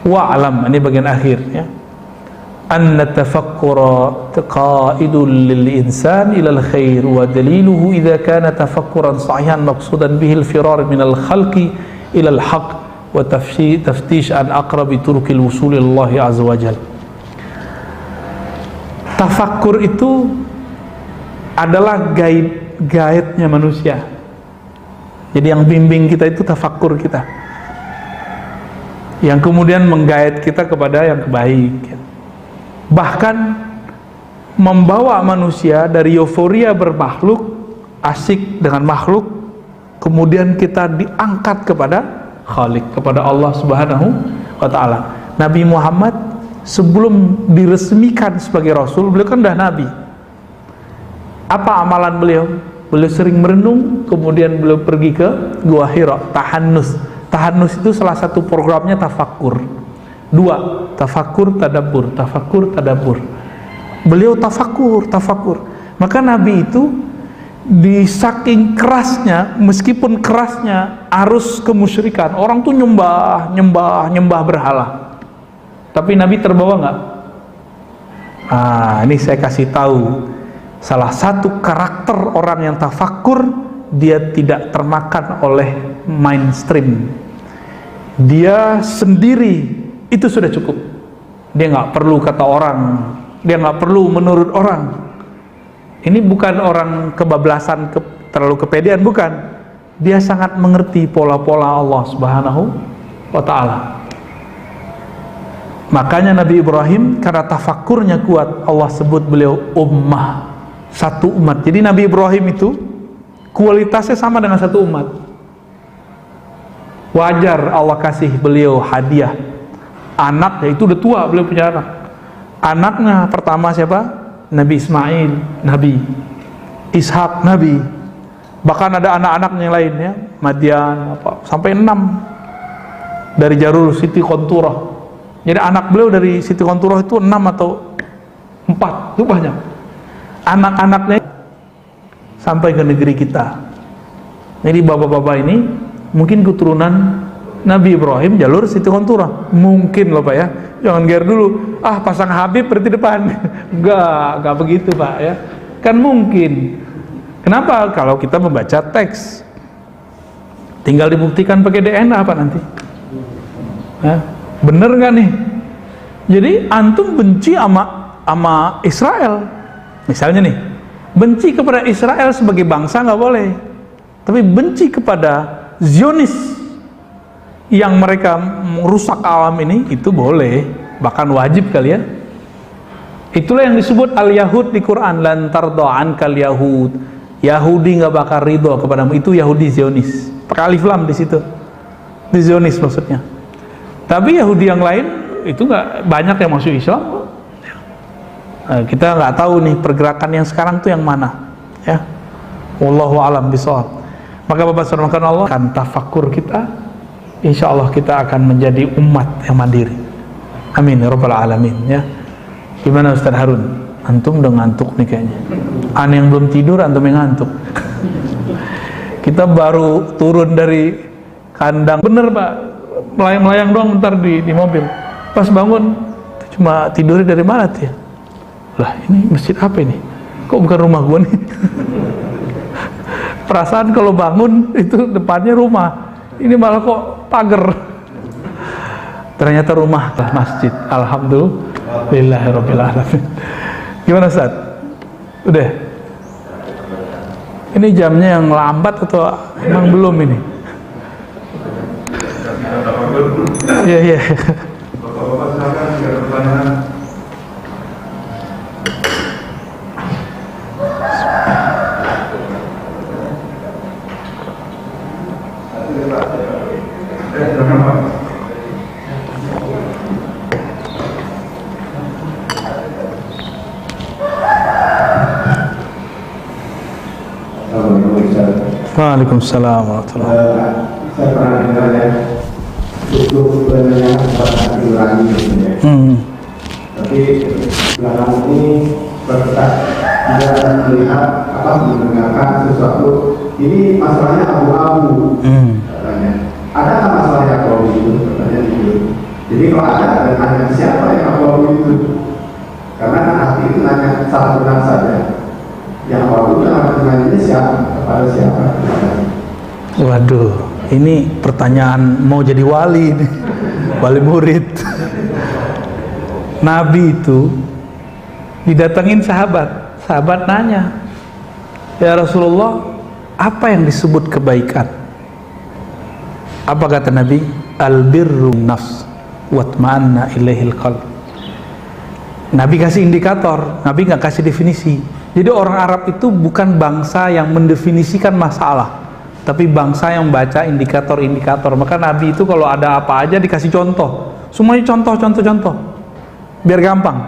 Wa'lam, ini bagian akhir ya. Anna tafakkura qa'idun lil insan ila al khair wa daliluhu idza kana tafakkuran sahihan maqsudan bihi al firar min al khalqi ila al haqq wa taftish an aqrabi turqil wusul ila Allah azza wa jalla. Tafakkur itu adalah guide-nya manusia. Jadi yang bimbing kita itu tafakkur kita, yang kemudian menggait kita kepada yang baik. Bahkan membawa manusia dari euforia bermakhluk, asik dengan makhluk, kemudian kita diangkat kepada Khalik, kepada Allah Subhanahu wa ta'ala. Nabi Muhammad sebelum diresmikan sebagai Rasul, beliau kan dah Nabi. Apa amalan beliau? Beliau sering merenung, kemudian beliau pergi ke Gua Hira, tahannus. Tahannus itu salah satu programnya tafakkur. Dua, tafakkur, tadabbur, tafakkur, tadabbur. Beliau tafakkur. Maka Nabi itu di saking kerasnya, meskipun kerasnya arus kemusyrikan, orang tuh nyembah berhala. Tapi Nabi terbawa nggak? Ini saya kasih tahu salah satu karakter orang yang tafakkur, dia tidak termakan oleh mainstream. Dia sendiri itu sudah cukup. Dia nggak perlu kata orang, dia nggak perlu menurut orang. Ini bukan orang kebablasan, terlalu kepedean, bukan. Dia sangat mengerti pola-pola Allah Subhanahu wa ta'ala. Makanya Nabi Ibrahim karena tafakkurnya kuat, Allah sebut beliau ummah, satu umat. Jadi Nabi Ibrahim itu kualitasnya sama dengan satu umat. Wajar Allah kasih beliau hadiah anak, yaitu udah tua, beliau punya anak. Anaknya pertama siapa? Nabi Ismail, Nabi Ishak, Nabi. Bahkan ada anak-anaknya yang lainnya, Madian, sampai 6 dari Jarur Siti Konturah. Jadi anak beliau dari Siti Konturah itu 6 atau 4, itu banyak. Anak-anaknya sampai ke negeri kita. Jadi bapak-bapak ini mungkin keturunan Nabi Ibrahim jalur Siti Konturah. Mungkin loh Pak ya. Jangan gear dulu. Pasang Habib berarti depan. Enggak begitu Pak ya. Kan mungkin. Kenapa? Kalau kita membaca teks. Tinggal dibuktikan pakai DNA apa nanti? Bener nggak nih? Jadi antum benci sama Israel. Misalnya nih, benci kepada Israel sebagai bangsa nggak boleh. Tapi benci kepada Zionis yang mereka merusak alam ini, itu boleh, bahkan wajib kali ya. Itulah yang disebut al-Yahud di Quran, lan tarda ankal Yahud. Yahudi nggak bakal ridho kepadamu, itu Yahudi Zionis. Pakai alif lam di situ. Di Zionis maksudnya. Tapi Yahudi yang lain itu nggak banyak yang masuk Islam. Kita nggak tahu nih pergerakan yang sekarang tuh yang mana, ya. Wallahu a'lam bishawab. Maka Bapak Saudara Allah akan tafakkur kita, insya Allah kita akan menjadi umat yang mandiri. Amin ya rabbal alamin ya. Gimana Ustaz Harun? Antum udah ngantuk nih kayaknya. Aneh yang belum tidur, antum yang ngantuk. Kita baru turun dari kandang, bener Pak, melayang-melayang doang bentar di mobil. Pas bangun cuma tidurnya dari mana tuh ya? Lah ini masjid apa ini? Kok bukan rumah gua nih? Perasaan kalau bangun itu depannya rumah, ini malah kok pagar. Ternyata rumah masjid. Alhamdulillahirabbil alamin. Gimana Ustaz? Udah? Ini jamnya yang lambat atau emang belum ini? Iya. Bapak-bapak silakan jika ada pertanyaan. Waalaikumsalam warahmatullahi wabarakatuh. Saya pernah dengar ya, itu sebenarnya pada nurani sebenarnya. Tapi belakangan ini berkat dia melihat mendengarkan sesuatu. Ini masalahnya abu-abu katanya. Adakah masalah yang kalau itu katanya gitu? Jadi kalau ada nanya siapa yang abu-abu itu, karena kan hati itu nanya salah benar saja. Yang abu-abu itu harus nanya siapa, kepada siapa. Waduh, ini pertanyaan mau jadi wali nih. Wali murid. Nabi itu didatengin sahabat nanya, ya Rasulullah, apa yang disebut kebaikan? Apa kata Nabi? Albirru nafs watma'anna ilaihil qalb. Nabi kasih indikator, Nabi nggak kasih definisi. Jadi orang Arab itu bukan bangsa yang mendefinisikan masalah, tapi bangsa yang baca indikator-indikator. Maka Nabi itu kalau ada apa aja dikasih contoh, semuanya contoh, biar gampang.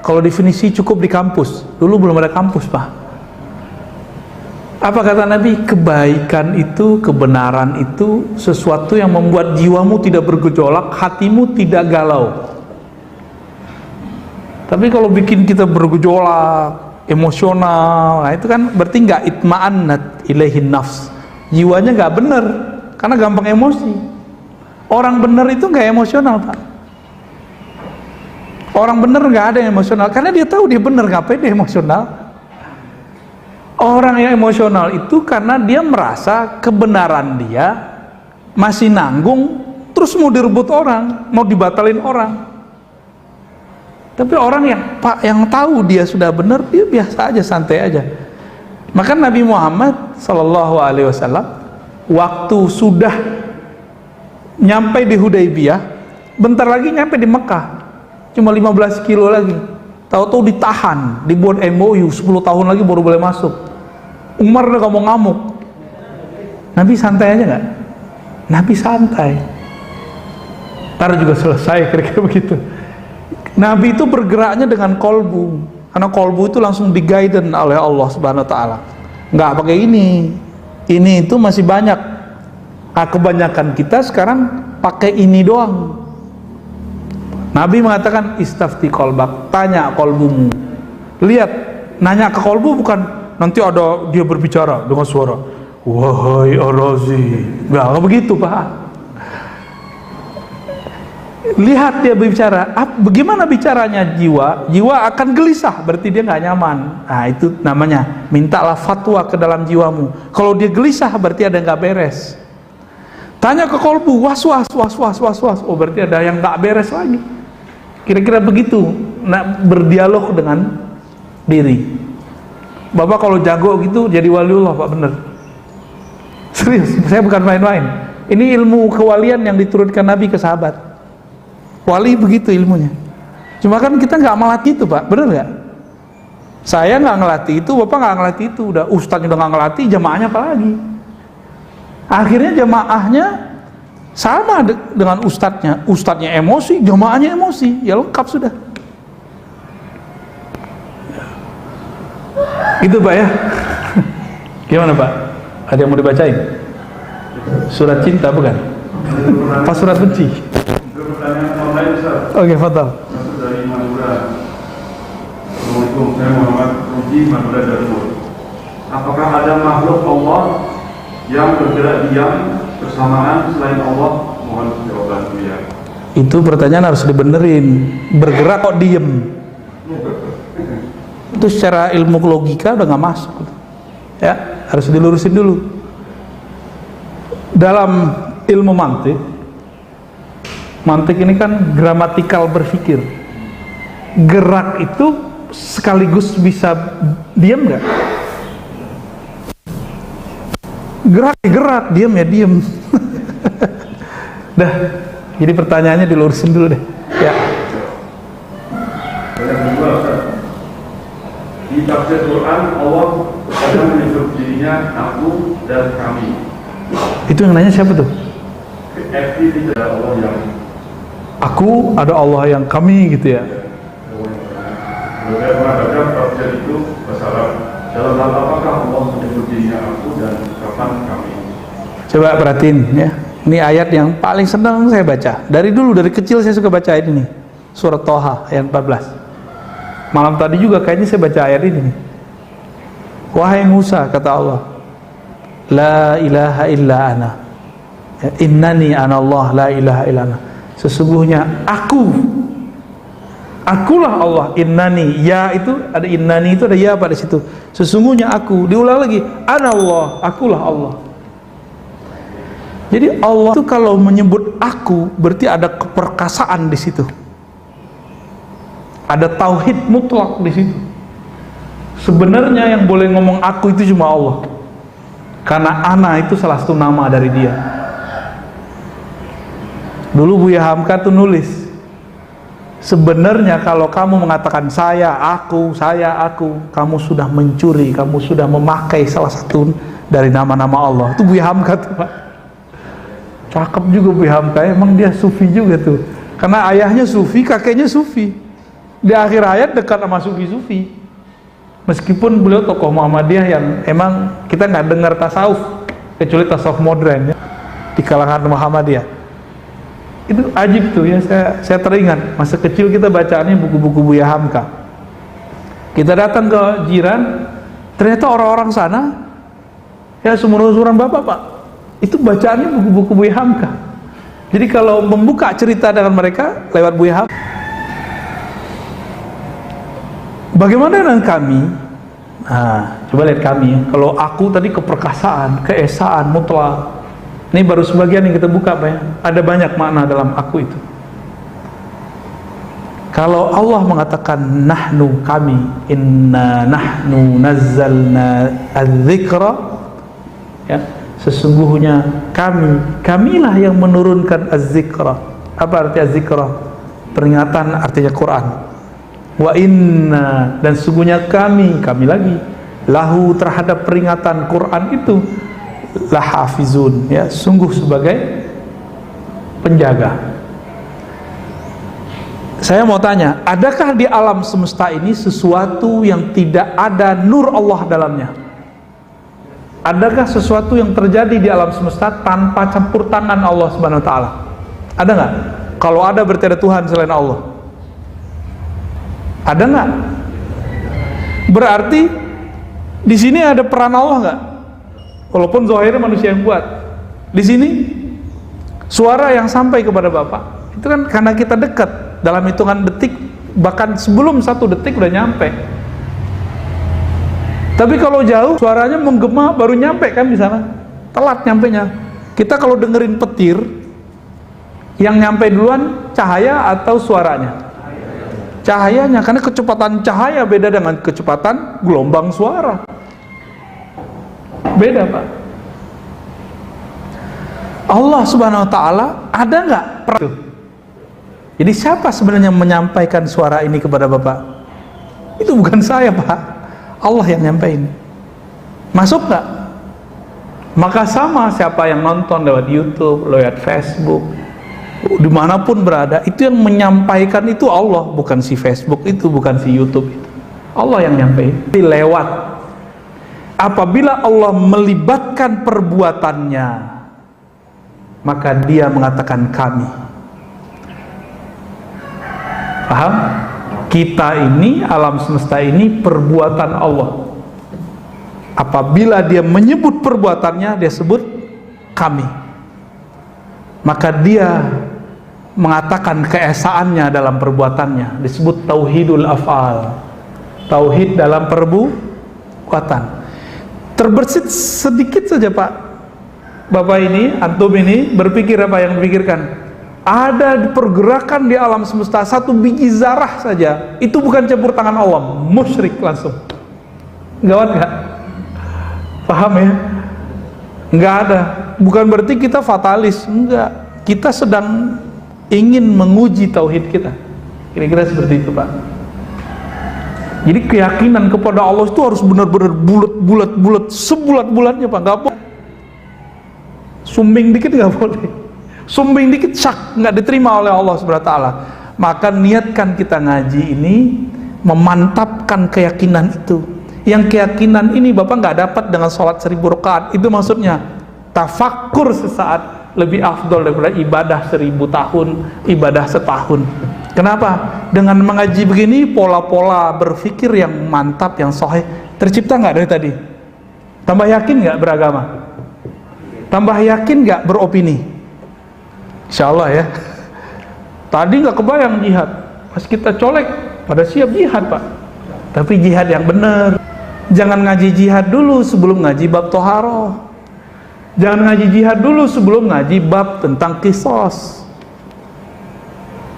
Kalau definisi cukup di kampus, dulu belum ada kampus Pak. Apa kata Nabi? Kebaikan itu, kebenaran itu sesuatu yang membuat jiwamu tidak bergejolak, hatimu tidak galau. Tapi kalau bikin kita bergejolak, emosional, nah itu kan berarti nggak itma'annat ilaihin nafs. Jiwanya nggak bener, karena gampang emosi. Orang bener itu nggak emosional Pak. Orang bener nggak ada yang emosional, karena dia tahu dia bener, ngapain dia emosional? Orang yang emosional itu karena dia merasa kebenaran dia masih nanggung, terus mau direbut orang, mau dibatalin orang. Tapi orang yang tahu dia sudah benar, dia biasa aja, santai aja. Maka Nabi Muhammad SAW waktu sudah nyampe di Hudaybiyah, bentar lagi nyampe di Mekah, cuma 15 kilo lagi. Tahu-tahu ditahan, dibuat MOU 10 tahun lagi baru boleh masuk. Umar udah ngamuk-ngamuk. Nabi santai aja nggak? Nabi santai. Ntar juga selesai, kira-kira begitu. Nabi itu bergeraknya dengan kolbu, karena kolbu itu langsung di-guidance oleh Allah Subhanahu Wa Taala. Nggak pakai ini itu masih banyak. Nah, kebanyakan kita sekarang pakai ini doang. Nabi mengatakan istafti kolbak, tanya kolbumu. Lihat, nanya ke kolbu bukan nanti ada dia berbicara dengan suara wahai Ar-Razi. Nggak begitu Pak. Lihat dia berbicara, bagaimana bicaranya jiwa? Jiwa akan gelisah, berarti dia nggak nyaman. Nah itu namanya mintalah fatwa ke dalam jiwamu. Kalau dia gelisah berarti ada yang nggak beres. Tanya ke kolbu, was-was. Oh berarti ada yang nggak beres lagi. Kira-kira begitu. Nah, berdialog dengan diri. Bapak kalau jago gitu jadi waliullah Pak, bener. Serius, saya bukan main-main. Ini ilmu kewalian yang diturunkan Nabi ke sahabat. Wali begitu ilmunya. Cuma kan kita nggak melatih itu Pak, bener nggak? Saya nggak ngelatih itu, Bapak nggak ngelatih itu. Udah ustadznya udah nggak ngelatih, jamaahnya apa lagi? Akhirnya jamaahnya sama dengan ustadznya. Ustadznya emosi, jamaahnya emosi, ya lengkap sudah. Gitu Pak ya. Gimana Pak? Ada yang mau dibacain? Surat cinta bukan? Pas surat benci? Pertanyaan online Ustaz. Oke, fadal. Masuk dari Madura. Assalamualaikum, saya Muhammad Ruji, Madura Darul. Apakah ada makhluk Allah yang bergerak diam bersamaan selain Allah? Mohon jawaban ya. Itu pertanyaan harus dibenerin. Bergerak kok diem? Itu secara ilmu logika udah nggak masuk. Ya, harus dilurusin dulu. Dalam ilmu mantik ini kan gramatikal berpikir. Gerak itu sekaligus bisa diam nggak? Gerak, diam ya diam. Dah, jadi pertanyaannya dilurusin dulu deh. Ya. Yang kedua, Ustaz. Di tafsir Quran Allah kadang menyebut dirinya aku dan kami. Itu yang nanya siapa tuh? FT tidak Allah yang Aku, ada Allah yang kami gitu ya. Saya pernah baca tafsir itu masalah dalam hal apakah Allah menyebut dirinya aku dan kapan kami. Coba perhatiin ya. Ini ayat yang paling senang saya baca. Dari dulu, dari kecil saya suka baca ayat ini. Surat Toha ayat 14. Malam tadi juga kayaknya saya baca ayat ini. Wahai Musa, kata Allah, la ilaha illa ana. Innani ana Allah la ilaha illa ana. Sesungguhnya akulah Allah. Innani, ya itu ada innani, itu ada ya pada situ. Sesungguhnya aku. Diulang lagi, ana Allah, akulah Allah. Jadi Allah itu kalau menyebut aku berarti ada keperkasaan di situ. Ada tauhid mutlak di situ. Sebenarnya yang boleh ngomong aku itu cuma Allah. Karena ana itu salah satu nama dari dia. Dulu Buya Hamka tuh nulis, sebenarnya kalau kamu mengatakan saya, aku, kamu sudah mencuri, kamu sudah memakai salah satu dari nama-nama Allah. Itu Buya Hamka tuh, Pak. Cakep juga Buya Hamka, emang dia sufi juga tuh. Karena ayahnya sufi, kakeknya sufi. Di akhir ayat dekat sama sufi-sufi. Meskipun beliau tokoh Muhammadiyah yang emang kita nggak dengar tasawuf, kecuali tasawuf modern ya, di kalangan Muhammadiyah. Itu ajib tuh ya, saya teringat masa kecil kita bacaannya buku-buku Buya Hamka. Kita datang ke jiran, ternyata orang-orang sana ya seumuran bapak, Pak, itu bacaannya buku-buku Buya Hamka. Jadi kalau membuka cerita dengan mereka lewat Buya Hamka. Bagaimana dengan kami? Nah, coba lihat kami. Kalau aku tadi keperkasaan, keesaan, mutlak. Ini baru sebagian yang kita buka, Pak ya. Ada banyak makna dalam aku itu. Kalau Allah mengatakan nahnu, kami, inna nahnu nazzalna adz-dzikra, ya, sesungguhnya kamilah yang menurunkan az-dzikra. Apa arti az-dzikra? Peringatan, artinya Quran. Wa inna, dan sesungguhnya kami lagi lahu, terhadap peringatan Quran itu lahafizun, ya, sungguh sebagai penjaga. Saya mau tanya, adakah di alam semesta ini sesuatu yang tidak ada nur Allah dalamnya? Adakah sesuatu yang terjadi di alam semesta tanpa campur tangan Allah Subhanahu wa taala? Ada nggak? Kalau ada berarti ada Tuhan selain Allah. Ada nggak? Berarti di sini ada peran Allah nggak? Walaupun zahirnya manusia yang buat. Di sini suara yang sampai kepada Bapak itu kan karena kita dekat, dalam hitungan detik, bahkan sebelum 1 detik udah nyampe. Tapi kalau jauh suaranya menggema baru nyampe kan di sana, telat nyampenya. Kita kalau dengerin petir, yang nyampe duluan cahaya atau suaranya? Cahayanya, karena kecepatan cahaya beda dengan kecepatan gelombang suara. Beda, Pak. Allah Subhanahu wa taala ada nggak? Jadi siapa sebenarnya menyampaikan suara ini kepada Bapak? Itu bukan saya, Pak. Allah yang nyampein. Masuk nggak? Maka sama siapa yang nonton lewat YouTube, lewat Facebook, dimanapun berada, itu yang menyampaikan itu Allah, bukan si Facebook itu, bukan si YouTube itu. Allah yang nyampein. Lewat. Apabila Allah melibatkan perbuatannya, maka dia mengatakan kami. Paham? Kita ini, alam semesta ini perbuatan Allah. Apabila dia menyebut perbuatannya, dia sebut kami. Maka dia mengatakan keesaannya dalam perbuatannya, disebut tauhidul af'al. Tauhid dalam perbuatan. Terbersit sedikit saja, Pak. Bapak ini, antum ini berpikir apa yang dipikirkan? Ada pergerakan di alam semesta, 1 biji zarah saja, itu bukan campur tangan Allah, musyrik langsung. Gawat gak? Paham ya? Nggak ada. Bukan berarti kita fatalis, enggak. Kita sedang ingin menguji tauhid kita. Kira-kira seperti itu, Pak. Jadi keyakinan kepada Allah itu harus benar-benar bulat, sebulat-bulatnya, Pak. Nggak boleh sumbing dikit, nggak boleh. Sumbing dikit syak, nggak diterima oleh Allah Subhanahu wa taala. Maka niatkan kita ngaji ini memantapkan keyakinan itu. Yang keyakinan ini Bapak nggak dapat dengan sholat 1000 rakaat. Itu maksudnya tafakkur sesaat lebih afdol daripada ibadah 1000 tahun, ibadah setahun. Kenapa? Dengan mengaji begini, pola-pola berpikir yang mantap, yang sahih tercipta nggak dari tadi? Tambah yakin nggak beragama? Tambah yakin nggak beropini? Insya Allah ya. Tadi nggak kebayang jihad, pas kita colek pada siap jihad Pak. Tapi jihad yang benar. Jangan ngaji jihad dulu sebelum ngaji bab toharoh. Jangan ngaji jihad dulu sebelum ngaji bab tentang qisas.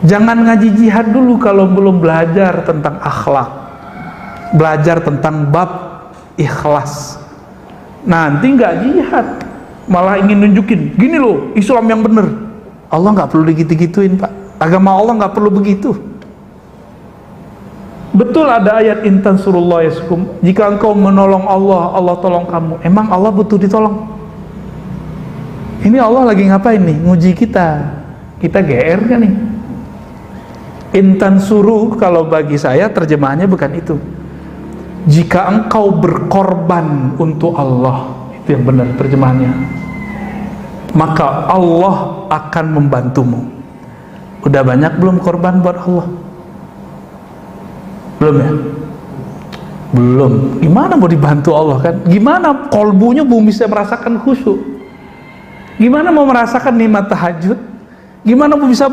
Jangan ngaji jihad dulu kalau belum belajar tentang akhlak, belajar tentang bab ikhlas. Nanti nggak jihad, malah ingin nunjukin gini loh Islam yang benar. Allah nggak perlu digitu-gituin Pak. Agama Allah nggak perlu begitu. Betul ada ayat intan surullah yaskum, jika engkau menolong Allah, Allah tolong kamu. Emang Allah butuh ditolong? Ini Allah lagi ngapain nih? Nguji kita. Kita GR kan nih? Intan suruh kalau bagi saya terjemahannya bukan itu. Jika engkau berkorban untuk Allah, itu yang benar terjemahannya, maka Allah akan membantumu. Udah banyak belum korban buat Allah? Belum ya? Belum. Gimana mau dibantu Allah kan? Gimana kolbunya belum bisa merasakan khusyuk? Gimana mau merasakan nikmat tahajud? Gimana mau bisa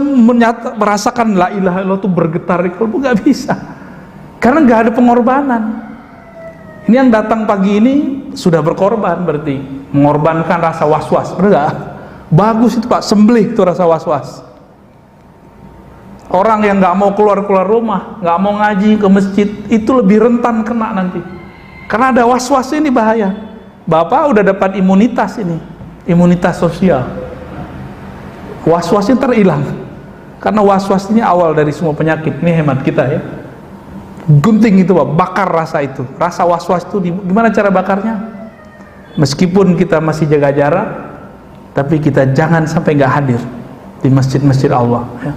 merasakan la ilaha illallah itu bergetar di kolbu? Gak bisa. Karena gak ada pengorbanan. Ini yang datang pagi ini sudah berkorban, berarti mengorbankan rasa was-was. Benar gak? Bagus itu Pak, sembelih itu rasa was-was. Orang yang nggak mau keluar rumah, nggak mau ngaji ke masjid, itu lebih rentan kena nanti. Karena ada was-was ini bahaya. Bapak udah dapat imunitas ini, imunitas sosial. Was-wasnya terhilang. Karena was-was ini awal dari semua penyakit. Ini hemat kita ya. Gunting itu Pak, bakar rasa itu. Rasa was-was itu gimana cara bakarnya? Meskipun kita masih jaga jarak, tapi kita jangan sampai nggak hadir di masjid-masjid Allah ya.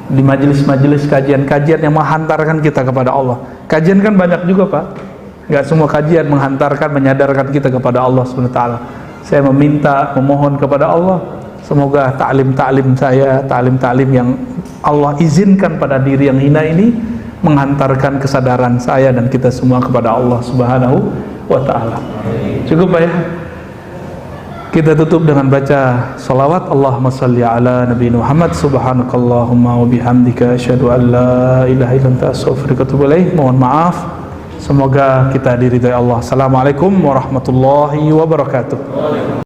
Di majelis-majelis kajian-kajian yang menghantarkan kita kepada Allah. Kajian kan banyak juga Pak, nggak semua kajian menghantarkan, menyadarkan kita kepada Allah SWT. Saya memohon kepada Allah, semoga ta'lim-ta'lim saya, ta'lim-ta'lim yang Allah izinkan pada diri yang hina ini, menghantarkan kesadaran saya dan kita semua kepada Allah Subhanahu wa ta'ala. Cukup Pak ya? Kita tutup dengan baca salawat. Allahumma salli ala Nabi Muhammad. Subhanakallahumma wa bihamdika asyhadu an la ilaha illa anta astaghfiruka wa atubu ilaik. Mohon maaf. Semoga kita diridhai Allah. Assalamualaikum warahmatullahi wabarakatuh.